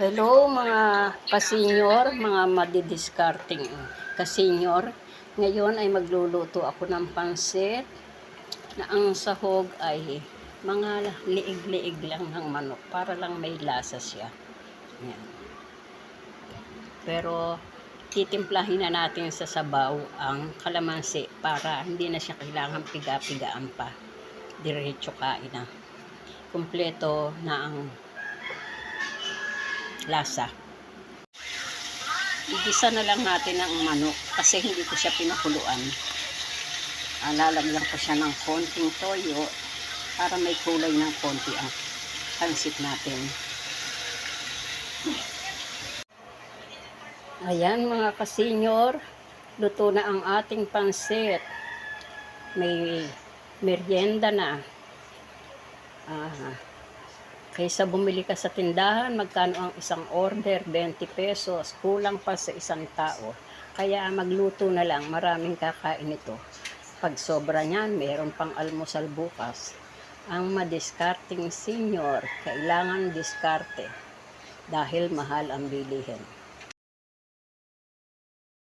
Hello mga kasenyor, mga madidiscarding kasenyor. Ngayon ay magluluto ako ng pansit na ang sahog ay mga liig-liig lang ng manok para lang may lasa siya. Yan. Pero titimplahin na natin sa sabaw ang kalamansi para hindi na siya kailangan piga-pigaan pa. Diretso kain na. Kumpleto na ang lasa. Igisa na lang natin ang manok kasi hindi ko siya pinakuluan. Lalagyan ko siya ng konting toyo para may kulay ng konti ang pansit natin. Ayan mga kasenyor, luto na ang ating pansit. May merienda na. Kaysa bumili ka sa tindahan, magkano ang isang order? 20 pesos. Kulang pa sa isang tao. Kaya magluto na lang. Maraming kakain ito. Pag sobra niyan, mayroon pang almusal bukas. Ang madiskarting senyor, kailangan diskarte. Dahil mahal ang bilihin.